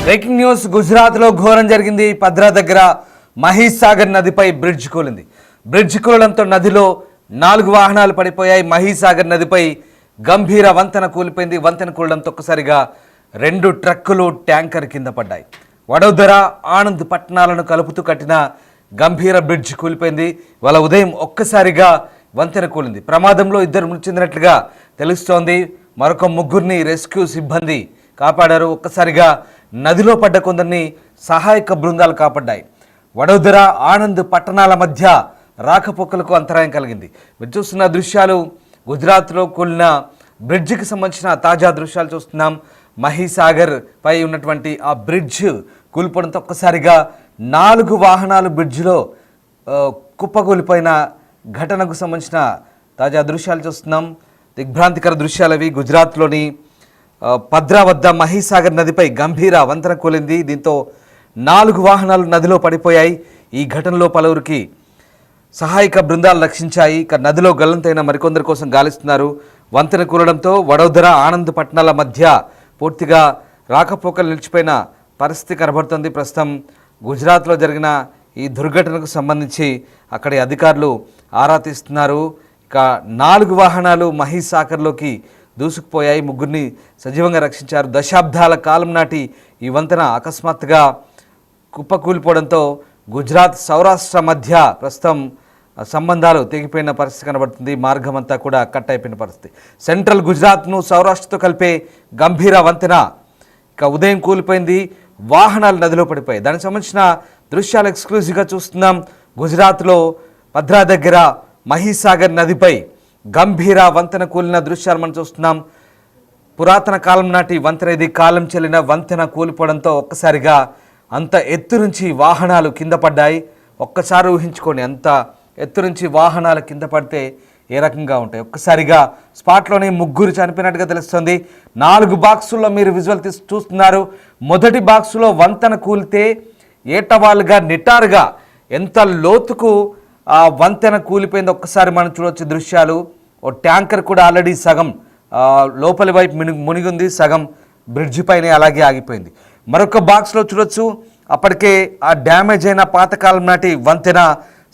Breaking news. గుజరాత్లో ఘోరం జరిగింది. పద్రా దగ్గర మహీస్ సాగర్ నదిపై బ్రిడ్జ్ కూలింది. బ్రిడ్జ్ కూలడంతో నదిలో 4 వాహనాలు పడిపోయాయి. మహీస్ సాగర్ నదిపై గంభీర వంతెన కూలిపోయింది. వంతెన కూలడంతో ఒక్కసారిగా 2 ట్రక్కులు ట్యాంకర్ కింద పడ్డాయి. వడోదర, ఆనంద్ పట్టణాలను కలుపుతూ కట్టిన గంభీర బ్రిడ్జ్ కూలిపోయింది. వాళ్ళ ఉదయం ఒక్కసారిగా వంతెన కూలింది. ప్రమాదంలో 2 మృతి చెందినట్లుగా తెలుస్తోంది. మరొక 3 రెస్క్యూ సిబ్బంది కాపాడారు. ఒక్కసారిగా నదిలో పడ్డ కొందరిని సహాయక బృందాలు కాపాడ్డాయి. వడోదర, ఆనంద్ పట్టణాల మధ్య రాకపోకలకు అంతరాయం కలిగింది. మీరు చూస్తున్న దృశ్యాలు గుజరాత్లో కూలిన బ్రిడ్జికి సంబంధించిన తాజా దృశ్యాలు చూస్తున్నాం. మహీస్ సాగర్ పై ఉన్నటువంటి ఆ బ్రిడ్జ్ కూలిపోవడంతో ఒక్కసారిగా 4 వాహనాలు బ్రిడ్జిలో కుప్పకూలిపోయిన ఘటనకు సంబంధించిన తాజా దృశ్యాలు చూస్తున్నాం. దిగ్భ్రాంతికర దృశ్యాలు అవి. గుజరాత్లోని పద్రా వద్ద మహీస్ సాగర్ నదిపై గంభీర వంతెన కూలింది. దీంతో 4 వాహనాలు నదిలో పడిపోయాయి. ఈ ఘటనలో పలువురికి సహాయక బృందాలు రక్షించాయి. ఇక నదిలో గల్లంతైన మరికొందరి కోసం గాలిస్తున్నారు. వంతెన కూలడంతో వడోదర, ఆనంద్ పట్టణాల మధ్య పూర్తిగా రాకపోకలు నిలిచిపోయిన పరిస్థితి కనబడుతుంది. ప్రస్తుతం గుజరాత్లో జరిగిన ఈ దుర్ఘటనకు సంబంధించి అక్కడి అధికారులు ఆరా తీస్తున్నారు. ఇక 4 వాహనాలు మహీస్ సాగర్లోకి దూసుకుపోయాయి. 3 సజీవంగా రక్షించారు. దశాబ్దాల కాలం నాటి ఈ వంతెన అకస్మాత్తుగా కుప్పకూలిపోవడంతో గుజరాత్, సౌరాష్ట్ర మధ్య ప్రస్తుతం సంబంధాలు తెగిపోయిన పరిస్థితి కనబడుతుంది. మార్గం అంతా కూడా కట్ అయిపోయిన పరిస్థితి. సెంట్రల్ గుజరాత్ను సౌరాష్ట్రతో కలిపే గంభీర వంతెన ఇక ఉదయం కూలిపోయింది. వాహనాలు నదిలో పడిపోయాయి. దానికి సంబంధించిన దృశ్యాలు ఎక్స్క్లూజివ్గా చూస్తున్నాం. గుజరాత్లో పద్రా దగ్గర మహీస్ సాగర్ నదిపై గంభీర వంతెన కూలిన దృశ్యాలు మనం చూస్తున్నాం. పురాతన కాలం నాటి వంతెన ఇది. కాలం చెల్లిన వంతెన కూలిపోవడంతో ఒక్కసారిగా అంత ఎత్తు నుంచి వాహనాలు కింద పడ్డాయి. ఒక్కసారి ఊహించుకోండి, అంత ఎత్తు నుంచి వాహనాలు కింద పడితే ఏ రకంగా ఉంటాయి. ఒక్కసారిగా స్పాట్లోనే 3 చనిపోయినట్టుగా తెలుస్తుంది. 4 బాక్సుల్లో మీరు విజువల్ చూస్తున్నారు. మొదటి బాక్సులో వంతెన కూలితే ఏటవాళ్ళుగా నిటారుగా ఎంత లోతుకు ఆ వంతెన కూలిపోయింది ఒక్కసారి మనం చూడవచ్చు దృశ్యాలు. ఓ ట్యాంకర్ కూడా ఆల్రెడీ సగం లోపలి వైపు మునిగింది, సగం బ్రిడ్జి పైన అలాగే ఆగిపోయింది. మరొక బాక్స్లో చూడొచ్చు, అప్పటికే ఆ డ్యామేజ్ అయిన పాతకాలం నాటి వంతెన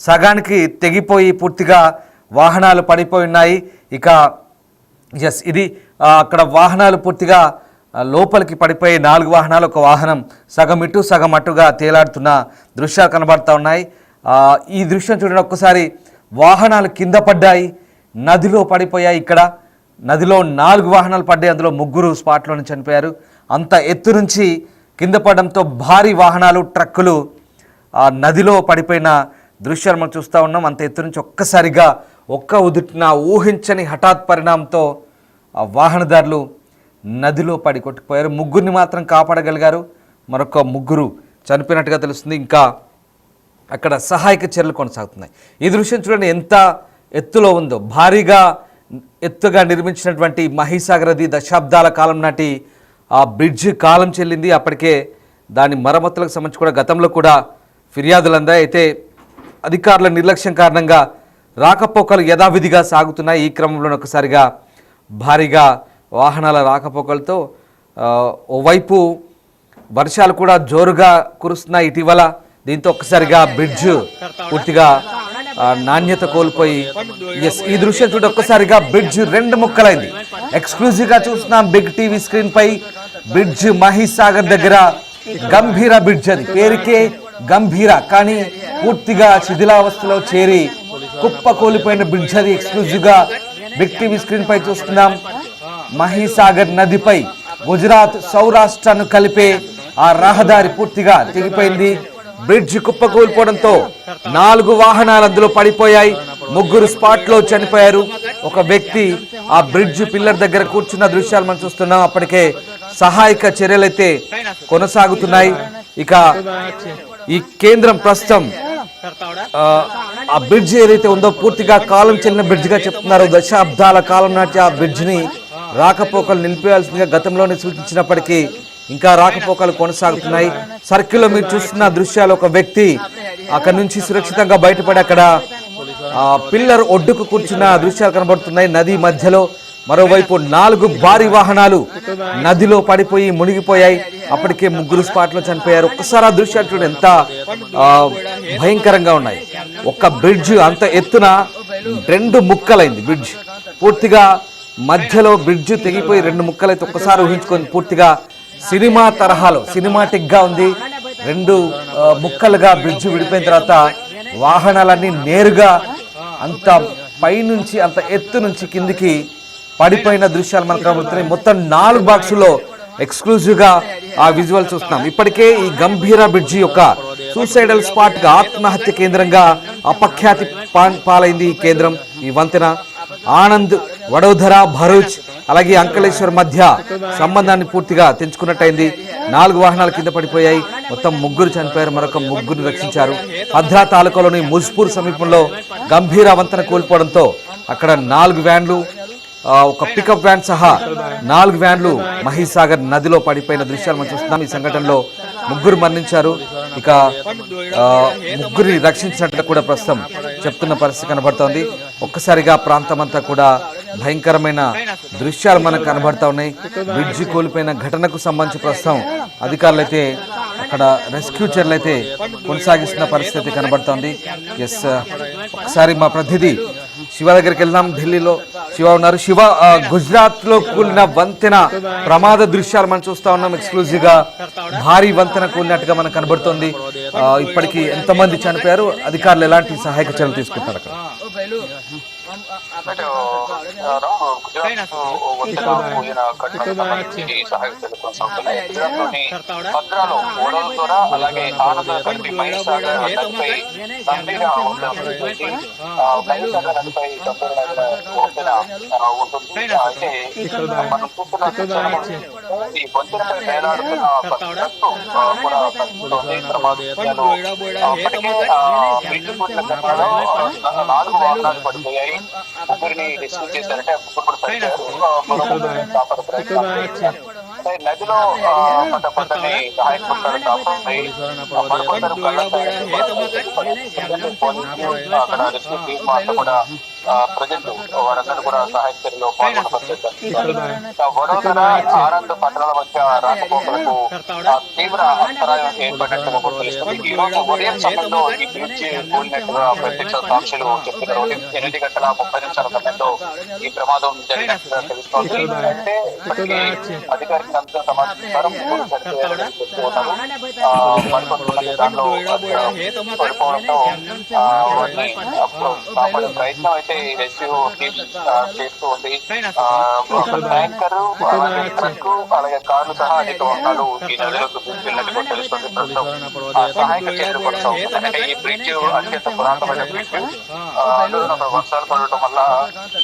సగానికి తెగిపోయి పూర్తిగా వాహనాలు పడిపోయి ఉన్నాయి. ఇక ఇది అక్కడ వాహనాలు పూర్తిగా లోపలికి పడిపోయి 4 వాహనాలు, ఒక వాహనం సగం ఇటు సగం అటుగా తేలాడుతున్న దృశ్యాలు కనబడుతూ ఉన్నాయి. ఈ దృశ్యం చూడండి ఒక్కసారి. వాహనాలు కింద పడ్డాయి, నదిలో పడిపోయాయి. ఇక్కడ నదిలో 4 వాహనాలు పడ్డాయి. అందులో 3 స్పాట్లోనే చనిపోయారు. అంత ఎత్తు నుంచి కింద పడడంతో భారీ వాహనాలు, ట్రక్కులు నదిలో పడిపోయిన దృశ్యాలు మనం చూస్తూ ఉన్నాం. అంత ఎత్తు నుంచి ఒక్కసారిగా ఉదుటిన ఊహించని హఠాత్ పరిణామంతో ఆ వాహనదారులు నదిలో పడి కొట్టుకుపోయారు. 3 మాత్రం కాపాడగలిగారు. మరొక 3 చనిపోయినట్టుగా తెలుస్తుంది. ఇంకా అక్కడ సహాయక చర్యలు కొనసాగుతున్నాయి. ఈ దృశ్యం చూడండి ఎంత ఎత్తులో ఉందో. భారీగా ఎత్తుగా నిర్మించినటువంటి మహీస్ సాగర్ నది దశాబ్దాల కాలం నాటి ఆ బ్రిడ్జ్ కాలం చెల్లింది. అప్పటికే దాని మరమ్మతులకు సంబంధించి కూడా గతంలో కూడా ఫిర్యాదులు అందాయి. అయితే అధికారుల నిర్లక్ష్యం కారణంగా రాకపోకలు యథావిధిగా సాగుతున్నాయి. ఈ క్రమంలో ఒకసారిగా భారీగా వాహనాల రాకపోకలతో ఓవైపు వర్షాలు కూడా జోరుగా కురుస్తున్నాయి ఇటీవల. దీంతో ఒక్కసారిగా బ్రిడ్జ్ పూర్తిగా నాణ్యత కోల్పోయి ఈ దృశ్యం చూడ ఒక్కసారిగా బ్రిడ్జ్ 2 ముక్కలైంది. ఎక్స్క్లూజివ్గా చూస్తున్నాం బిగ్ టీవీ స్క్రీన్ పై. బ్రిడ్జ్ మహీస్ సాగర్ దగ్గర గంభీర బ్రిడ్జ్, అది పేరుకే గంభీర, కానీ పూర్తిగా శిథిలావస్థలో చేరి కుప్ప కూలిపోయిన బ్రిడ్జ్ అది. ఎక్స్క్లూజివ్గా బిగ్ టీవీ స్క్రీన్ పై చూస్తున్నాం. మహీస్ సాగర్ నదిపై గుజరాత్, సౌరాష్ట్రను కలిపే ఆ రహదారి పూర్తిగా తెగిపోయింది. బ్రిడ్జ్ కుప్పకూలిపోవడంతో 4 వాహనాలు అందులో పడిపోయాయి. 3 స్పాట్లో చనిపోయారు. ఒక వ్యక్తి ఆ బ్రిడ్జ్ పిల్లర్ దగ్గర కూర్చున్న దృశ్యాలు మనం చూస్తున్నాం. అప్పటికే సహాయక చర్యలైతే కొనసాగుతున్నాయి. ఇక ఈ కేంద్రం ప్రస్తుతం ఆ బ్రిడ్జ్ ఏదైతే ఉందో పూర్తిగా కాలం చెల్లిన బ్రిడ్జ్గా చెప్తున్నారు. దశాబ్దాల కాలం నాటి ఆ బ్రిడ్జ్ని రాకపోకలు నిలిపేయాల్సిందిగా గతంలోనే సూచించినప్పటికీ ఇంకా రాకపోకలు కొనసాగుతున్నాయి. సర్కిల్లో మీరు చూస్తున్న దృశ్యాలు, ఒక వ్యక్తి అక్కడి నుంచి సురక్షితంగా బయటపడి అక్కడ పిల్లర్ ఒడ్డుకు కూర్చున్న దృశ్యాలు కనబడుతున్నాయి. నది మధ్యలో మరోవైపు 4 భారీ వాహనాలు నదిలో పడిపోయి మునిగిపోయాయి. అప్పటికే 3 స్పాట్లో చనిపోయారు. ఒక్కసారి ఆ దృశ్యాలు చూడండి, ఎంత భయంకరంగా ఉన్నాయి. ఒక్క బ్రిడ్జ్ అంత ఎత్తున 2 ముక్కలైంది. బ్రిడ్జ్ పూర్తిగా మధ్యలో బ్రిడ్జ్ తెగిపోయి 2 ముక్కలైతే ఒక్కసారి ఊహించుకొని, పూర్తిగా సినిమా తరహాలో సినిమాటిక్ గా ఉంది. 2 ముక్కలుగా బ్రిడ్జ్ విడిపోయిన తర్వాత వాహనాలన్నీ నేరుగా అంత పైనుంచి అంత ఎత్తు నుంచి కిందికి పడిపోయిన దృశ్యాలు మనకు కనబడుతున్నాయి. మొత్తం 4 బాక్సుల్లో ఎక్స్క్లూజివ్ గా ఆ విజువల్ చూస్తున్నాం. ఇప్పటికే ఈ గంభీరా బ్రిడ్జి యొక్క సూసైడల్ స్పాట్ గా, ఆత్మహత్య కేంద్రంగా అపఖ్యాతి పాలైంది ఈ కేంద్రం. ఈ వంతెన ఆనంద్, వడోదర, భరూచ్ అలాగే అంకలేశ్వర్ మధ్య సంబంధాన్ని పూర్తిగా తెంచుకున్నట్టయింది. 4 వాహనాలు కింద పడిపోయాయి. మొత్తం 3 చనిపోయారు, మరొక 3 రక్షించారు. భద్రా తాలూకాలోని ముజ్పూర్ సమీపంలో గంభీర వంతెన కోల్పోవడంతో అక్కడ 4 వ్యాన్లు, ఒక పికప్ వ్యాన్ సహా 4 వ్యాన్లు మహీసాగర్ నదిలో పడిపోయిన దృశ్యాలు మనం చూస్తున్నాం. ఈ సంఘటనలో 3 మరణించారు. ఇక 3 రక్షించినట్టు కూడా ప్రస్తుతం చెప్తున్న పరిస్థితి కనబడుతోంది. ఒక్కసారిగా ప్రాంతం అంతా కూడా భయంకరమైన దృశ్యాలు మనకు కనబడతా ఉన్నాయి. బ్రిడ్జి కోల్పోయిన ఘటనకు సంబంధించి ప్రస్తుతం అధికారులు అయితే అక్కడ రెస్క్యూ చర్యలు అయితే కొనసాగిస్తున్న పరిస్థితి కనబడుతోంది. ఎస్, ఒకసారి మా ప్రతినిధి శివ దగ్గరికి వెళ్దాం. ఢిల్లీలో శివ ఉన్నారు. శివ, గుజరాత్ లో కూలిన వంతెన ప్రమాద దృశ్యాలు మనం చూస్తా ఉన్నాం. ఎక్స్క్లూజివ్ గా భారీ వంతెన కూలినట్టుగా మనకు కనబడుతోంది. ఇప్పటికీ ఎంతమంది చనిపోయారు, అధికారులు ఎలాంటి సహాయక చర్యలు తీసుకుంటారు అక్కడ? భద్రాలో ఓడల ద్వారా అలాగే ఆనంద కలిపి మహీసాగర్ నదిపై మహీసాగర్ నదిపై ఉంటుంది. అయితే మనం చూస్తున్న ఈ వంతెనపై వేలాడుతున్న కూడా కనిపిస్తోంది. ప్రమాదాలు బ్రిడ్జ్ కూడిన ఘటనలో 4 వాహనాలు పడిపోయాయి. 3ని రెస్క్యూ చేశారంటే 3 నదిలో కొంతమంది సహాయపడతారు కాబట్టి అక్కడ రెస్క్యూ టీమ్ కూడా ప్రజెంట్ వారందరూ కూడా సహాయ చర్యలో పాల్గొనబడుతున్నారు. వడోదర, ఆనంద్ పట్టణాల మధ్య రాకపోకలకు తీవ్ర అంతరాయం ఏర్పడినట్టుగా తెలుస్తుంది. ఈ రోజు ఉదయం సమయంలో ఈ బ్రిడ్జ్ కూలినట్టుగా ప్రత్యక్ష సాక్షులు చెప్తున్నారు. 8 గంటల 30 నిమిషాల సమయంలో ఈ ప్రమాదం జరిగినట్టుగా తెలుస్తోంది. అంటే ఇప్పటికీ అధికారిక సమాచారం చెప్తున్నారు. మరికొంతమంది దానిలో పడిపోవడంతో కాపాడే ప్రయత్నం అయితే రెస్క్యూ టీమ్ చేస్తూ ఉంది. ట్యాంకర్, ట్రక్ అలాగే కార్లు సహా అనేక వాహనాలు ఈ నదిలోకి వెళ్ళినట్టుగా తెలుస్తుంది. ప్రస్తుతం సహాయక చర్యలు కొనసాగుతున్నాయి. అంటే ఈ బ్రిడ్జ్ అత్యంత పురాతనమైన బ్రిడ్జ్. వర్షాలు పడటం వల్ల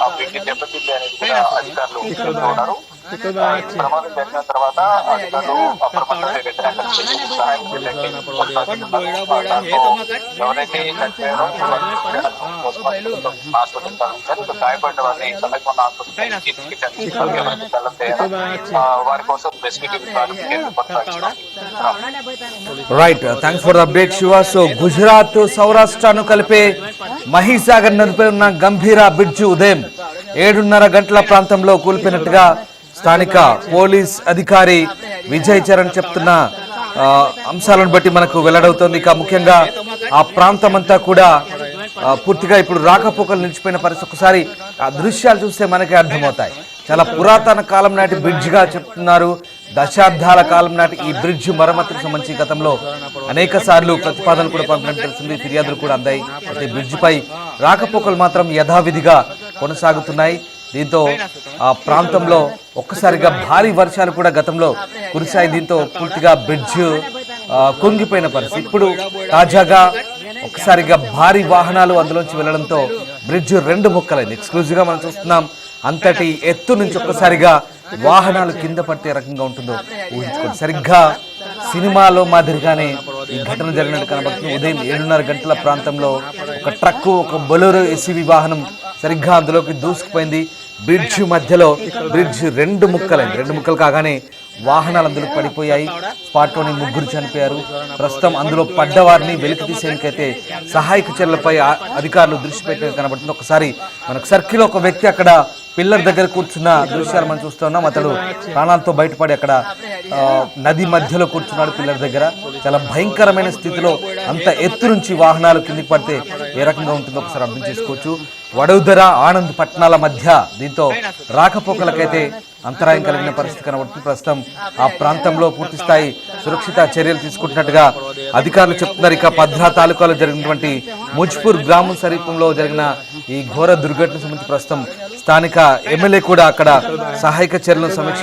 ఆ బ్రిడ్జ్ దెబ్బతింది అనేది కూడా అధికారులు చెప్తున్నారు. ప్రమాదం జరిగిన తర్వాత అధికారులు అప్రమత్తమై వ్యతిరేక సహాయం ఎవరైతే గాయపడిన వారిని సమీప వారి కోసం right, thanks for the update Shiva. So Gujarat, సౌరాష్ట్రను కలిపే మహీసాగర్ నదిపై ఉన్న గంభీర బ్రిడ్జ్ ఉదయం 7:30 గంటల ప్రాంతంలో కూలిపోయినట్టుగా స్థానిక పోలీస్ అధికారి విజయ్ చరణ్ చెప్తున్న అంశాలను బట్టి మనకు వెల్లడవుతోంది. ఇక ముఖ్యంగా ఆ ప్రాంతం అంతా కూడా పూర్తిగా ఇప్పుడు రాకపోకలు నిలిచిపోయిన పరిస్థితి. ఒకసారి ఆ దృశ్యాలు చూస్తే మనకే అర్థమవుతాయి. చాలా పురాతన కాలం నాటి బ్రిడ్జ్ గా చెప్తున్నారు. దశాబ్దాల కాలం నాటి ఈ బ్రిడ్జ్ మరమ్మతుకు సంబంధించి గతంలో అనేక సార్లు ప్రతిపాదనలు కూడా పంపినట్టు తెలిసింది, ఫిర్యాదులు కూడా అందాయి. అయితే బ్రిడ్జ్ పై రాకపోకలు మాత్రం యథావిధిగా కొనసాగుతున్నాయి. దీంతో ఆ ప్రాంతంలో ఒక్కసారిగా భారీ వర్షాలు కూడా గతంలో కురిశాయి. దీంతో పూర్తిగా బ్రిడ్జ్ కుంగిపోయిన పరిస్థితి. ఇప్పుడు తాజాగా ఒక్కసారిగా భారీ వాహనాలు అందులోంచి వెళ్లడంతో బ్రిడ్జ్ 2 ముక్కలైంది. ఎక్స్క్లూజివ్ గా మనం చూస్తున్నాం. అంతటి ఎత్తు నుంచి ఒక్కసారిగా వాహనాలు కింద పడితే ఏ రకంగా ఉంటుందో ఊహించుకోండి. సరిగ్గా సినిమాలో మాదిరిగానే ఈ ఘటన జరిగినట్టు కనబడుతుంది. ఉదయం 7:30 గంటల ప్రాంతంలో ఒక ట్రక్కు, ఒక బొలెరో ఎస్యూవీ వాహనం సరిగ్గా అందులోకి దూసుకుపోయింది. బ్రిడ్జ్ మధ్యలో బ్రిడ్జ్ 2 ముక్కలైంది. 2 ముక్కలు కాగానే వాహనాలు అందులో పడిపోయాయి. స్పాట్లోని 3 చనిపోయారు. ప్రస్తుతం అందులో పడ్డవారిని వెలికి తీసేందుకైతే సహాయక చర్యలపై అధికారులు దృష్టి పెట్టినట్టు కనబడుతుంది. ఒకసారి మనకు సర్కిల్ ఒక వ్యక్తి అక్కడ పిల్లర్ దగ్గర కూర్చున్న దృశ్యాలు మనం చూస్తూ ఉన్నాం. అతడు ప్రాణాలతో బయటపడి అక్కడ నది మధ్యలో కూర్చున్నాడు పిల్లర్ దగ్గర. చాలా భయంకరమైన స్థితిలో, అంత ఎత్తు నుంచి వాహనాలు కిందికి పడితే ఏ రకంగా ఉంటుందో ఒకసారి అర్థం చేసుకోవచ్చు. వడోదర ఆనంద్ పట్టణాల మధ్య దీంతో రాకపోకలకైతే అంతరాయం కలిగిన పరిస్థితి కనబడుతుంది. ప్రస్తుతం ఆ ప్రాంతంలో పూర్తి స్థాయి సురక్షిత చర్యలు తీసుకుంటున్నట్టుగా అధికారులు చెప్తున్నారు. ఇక పద్రా తాలూకాలో జరిగినటువంటి ముజ్పూర్ గ్రామం సమీపంలో జరిగిన ఈ ఘోర దుర్ఘటన సంబంధించి ప్రస్తుతం స్థానిక ఎమ్మెల్యే కూడా అక్కడ సహాయక చర్యలను సమీక్ష